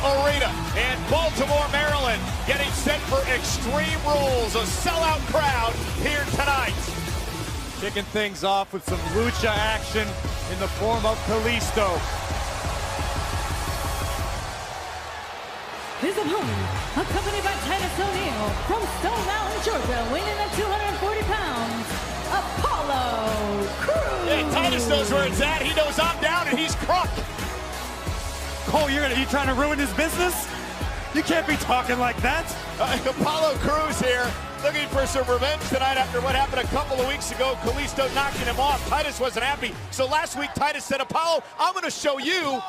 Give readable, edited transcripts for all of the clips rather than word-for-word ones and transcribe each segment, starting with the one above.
Arena in Baltimore, Maryland, getting set for Extreme Rules, a sellout crowd here tonight. Kicking things off with some lucha action in the form of Kalisto. His opponent, accompanied by Titus O'Neil from Stone Mountain, Georgia, weighing in at 240 pounds, Apollo Crews. Yeah, Titus knows where it's at. He knows I'm down and he's crunk. Cole, you trying to ruin his business? You can't be talking like that. Apollo Crews here, looking for some revenge tonight after what happened a couple of weeks ago. Kalisto knocking him off. Titus wasn't happy. So last week, Titus said, Apollo, I'm going to show you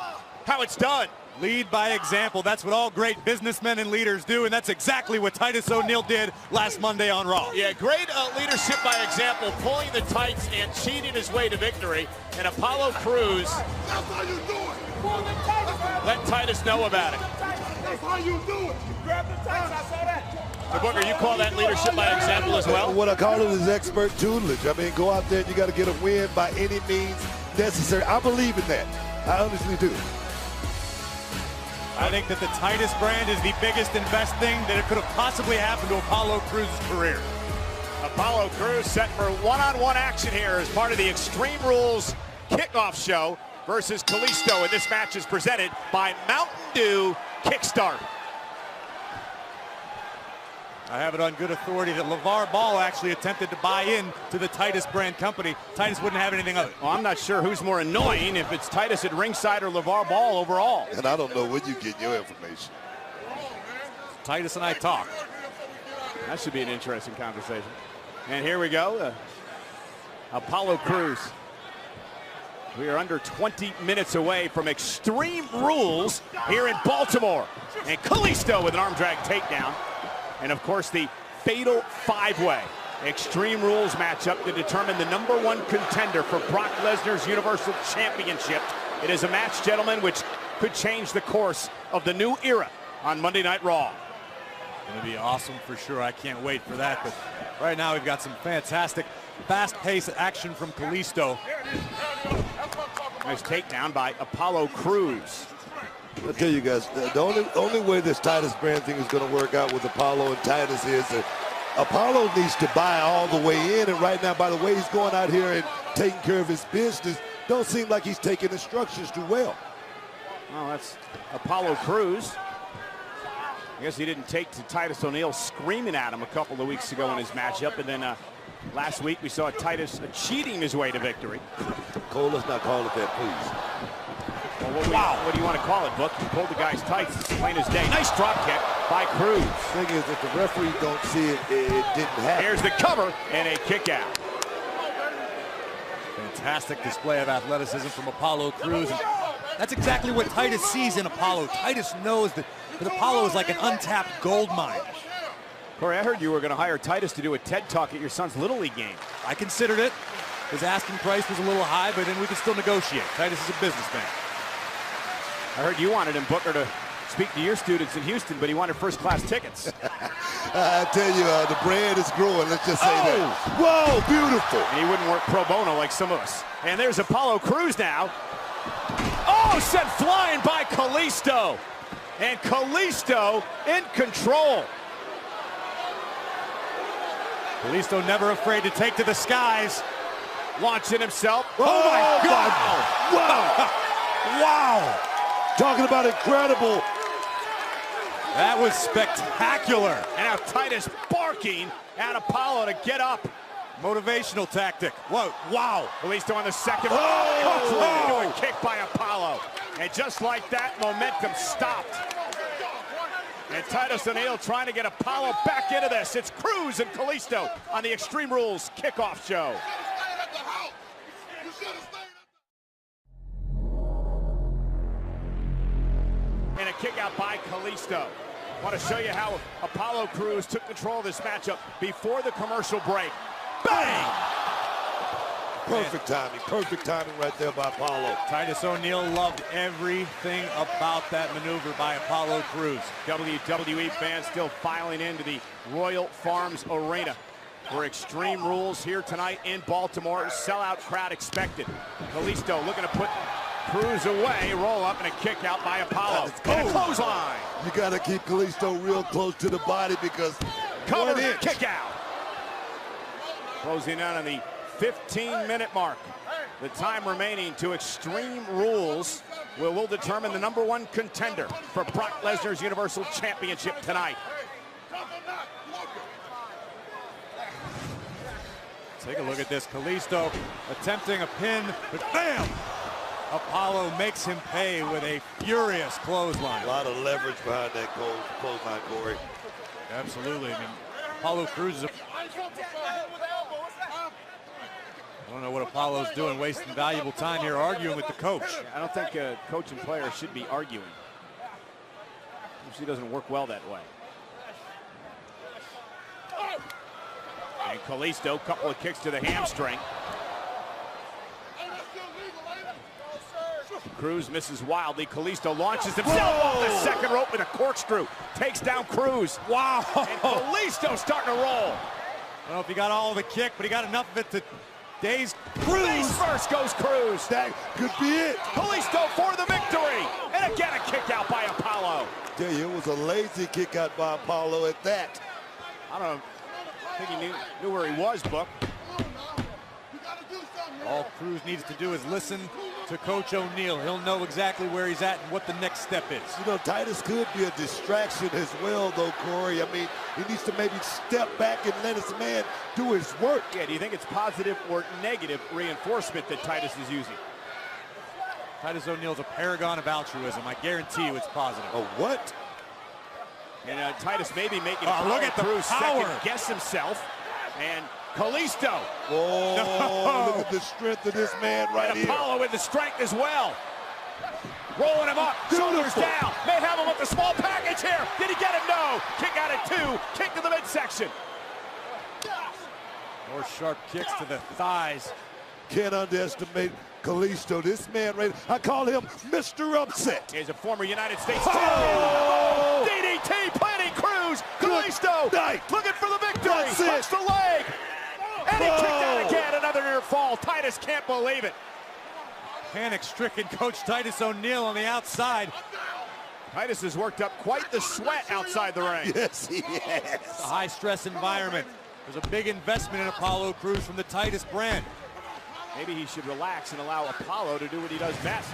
how it's done. Lead by example. That's what all great businessmen and leaders do, and that's exactly what Titus O'Neil did last Monday on Raw. Yeah, great leadership by example, pulling the tights and cheating his way to victory. And Apollo Crews, that's how you do it. Let Titus know about it. That's how you do it. You grab the tights, I saw that. So Booker, you call that leadership by example as well? What I call it is expert tutelage. I mean, go out there and you got to get a win by any means necessary. I believe in that. I honestly do. I think that the Titus brand is the biggest and best thing that it could have possibly happened to Apollo Crews' career. Apollo Crews set for one-on-one action here as part of the Extreme Rules kickoff show versus Kalisto, and this match is presented by Mountain Dew Kickstart. I have it on good authority that LeVar Ball actually attempted to buy in to the Titus brand company. Titus wouldn't have anything of it. Well, I'm not sure who's more annoying, if it's Titus at ringside or LeVar Ball overall. And I don't know where you get your information. Titus and I talk. That should be an interesting conversation. And here we go, Apollo Crews. We are under 20 minutes away from Extreme Rules here in Baltimore. And Kalisto with an arm drag takedown. And of course, the fatal five-way Extreme Rules matchup to determine the #1 contender for Brock Lesnar's Universal Championship. It is a match, gentlemen, which could change the course of the new era on Monday Night Raw. Going to be awesome for sure. I can't wait for that. But right now, we've got some fantastic, fast-paced action from Kalisto. Nice takedown by Apollo Crews. I'll tell you guys, the only way this Titus brand thing is going to work out with Apollo and Titus is that Apollo needs to buy all the way in, and right now, by the way he's going out here and taking care of his business, don't seem like he's taking instructions too well. Well, that's Apollo Crews. I guess he didn't take to Titus O'Neil screaming at him a couple of weeks ago in his matchup, and then last week we saw Titus cheating his way to victory. Cole, let's not call it that, please. Well, what do you want to call it, Book? He pulled the guy's tights. It's plain as day. Nice drop kick by Crews. The thing is, if the referee don't see it, it didn't happen. Here's the cover and a kick out. Fantastic display of athleticism from Apollo Crews. And that's exactly what Titus sees in Apollo. Titus knows that Apollo is like an untapped gold mine. Corey, I heard you were going to hire Titus to do a TED Talk at your son's Little League game. I considered it. His asking price was a little high, but then we could still negotiate. Titus is a businessman. I heard you wanted him, Booker, to speak to your students in Houston, but he wanted first-class tickets. I tell you, the brand is growing. Let's just say that. Whoa, beautiful. And he wouldn't work pro bono like some of us. And there's Apollo Crews now. Oh, sent flying by Kalisto. And Kalisto in control. Kalisto never afraid to take to the skies. Launching himself. Oh, my God. Wow. Wow. Talking about incredible. That was spectacular. And now Titus barking at Apollo to get up. Motivational tactic. Whoa, wow. Kalisto on the second. Oh. Kick by Apollo. And just like that, momentum stopped. And Titus O'Neil trying to get Apollo back into this. It's Crews and Kalisto on the Extreme Rules kickoff show. And a kick out by Kalisto. Want to show you how Apollo Crews took control of this matchup before the commercial break. Bang! Perfect timing right there by Apollo. Titus O'Neil loved everything about that maneuver by Apollo Crews. WWE fans still filing into the Royal Farms Arena for Extreme Rules here tonight in Baltimore. Sellout crowd expected. Kalisto looking to put Cruz away, roll up and a kick out by Apollo. And a clothesline. You got to keep Kalisto real close to the body because Cover, kick out. Closing in on the 15-minute mark. The time remaining to Extreme Rules will determine the #1 contender for Brock Lesnar's Universal Championship tonight. Take a look at this. Kalisto attempting a pin, but bam! Apollo makes him pay with a furious clothesline. A lot of leverage behind that clothesline, Corey. Absolutely. I mean, Apollo Crews is I don't know what Apollo's doing, wasting valuable time here arguing with the coach. I don't think a coach and player should be arguing. Usually doesn't work well that way. And Kalisto, couple of kicks to the hamstring. Cruz misses wildly. Kalisto launches himself off the second rope with a corkscrew. Takes down Cruz. Wow! And Kalisto starting to roll. I don't know if he got all of the kick, but he got enough of it to daze Cruz. Face first goes Cruz. That could be it. Kalisto for the victory. And again a kick out by Apollo. Tell you, it was a lazy kick out by Apollo at that. I don't know. I think he knew where he was, Book. All Cruz needs to do is listen to Coach O'Neal. He'll know exactly where he's at and what the next step is. You know, Titus could be a distraction as well, though, Corey. I mean, he needs to maybe step back and let his man do his work. Yeah, do you think it's positive or negative reinforcement that Titus is using? Titus O'Neal's a paragon of altruism. I guarantee you it's positive. Oh, what? And Titus maybe making look at the Cruz power. second guess himself. And Kalisto. Oh, no. Look at the strength of this man right And here. Apollo with the strength as well. Rolling him up, shoulders down. May have him with the small package here. Did he get him? No. Kick out at 2. Kick to the midsection. More sharp kicks to the thighs. Can't underestimate Kalisto. This man, right, I call him Mr. Upset. He's a former United States Oh! champion. DDT planting Cruz. Kalisto night. looking for the victory. That's it. Punched the leg. And he kicked out Oh! again. Another near fall. Titus can't believe it. Panic-stricken Coach Titus O'Neal on the outside. Titus has worked up quite the sweat outside the ring. Yes, he has. It's a high-stress environment. There's a big investment in Apollo Crews from the Titus brand. Maybe he should relax and allow Apollo to do what he does best.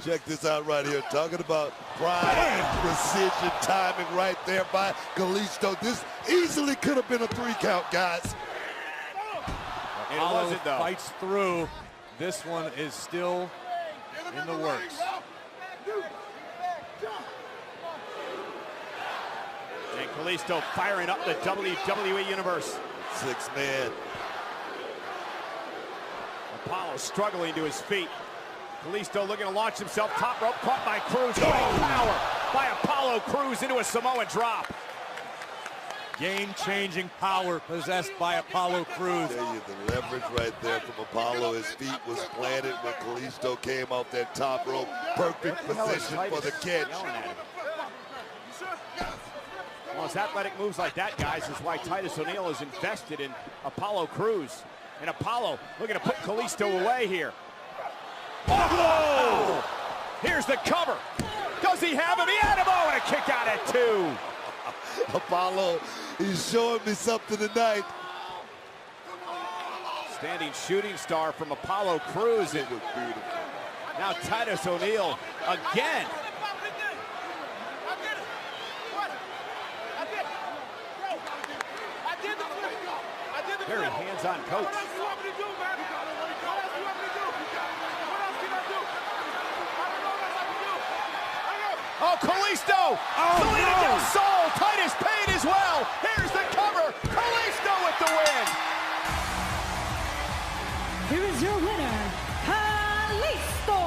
Check this out right here. Talking about pride and precision timing right there by Kalisto. This easily could have been a 3 count, guys. It Apollo wasn't, though. fights through. This one is still in the works. And Kalisto firing up the WWE Universe. 6-man. Apollo struggling to his feet. Kalisto looking to launch himself. Top rope caught by Cruz. Great power by Apollo Crews into a Samoan drop. Game-changing power possessed by Apollo Crews. Tell you, the leverage right there from Apollo. His feet was planted when Kalisto came off that top rope. Perfect position for the catch. Well, it's athletic moves like that, guys, is why Titus O'Neal is invested in Apollo Crews. And Apollo looking to put Kalisto away here. Oh! Here's the cover. Does he have him? He had him. Oh, and a kick out at 2. Apollo, he's showing me something tonight. Standing shooting star from Apollo Crews. It was beautiful. Now Titus O'Neal again. Very hands-on coach. Oh, Kalisto! Selena Del Sol! Titus paid as well! Here's the cover! Kalisto with the win! Here is your winner, Kalisto.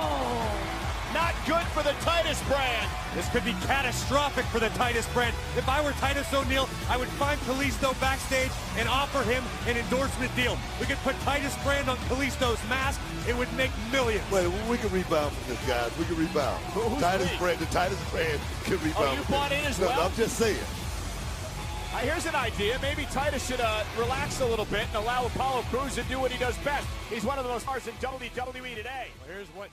Not good for the Titus brand. This could be catastrophic for the Titus brand. If I were Titus O'Neal, I would find Kalisto backstage and offer him an endorsement deal. We could put Titus brand on Kalisto's mask. It would make millions. Wait, we can rebound from this, guys. We can rebound. Who's Titus we? brand, the Titus brand can rebound. Oh, you from bought this. in as No, well? I'm just saying. Here's an idea. Maybe Titus should relax a little bit and allow Apollo Crews to do what he does best. He's one of the most stars in WWE today. Here's what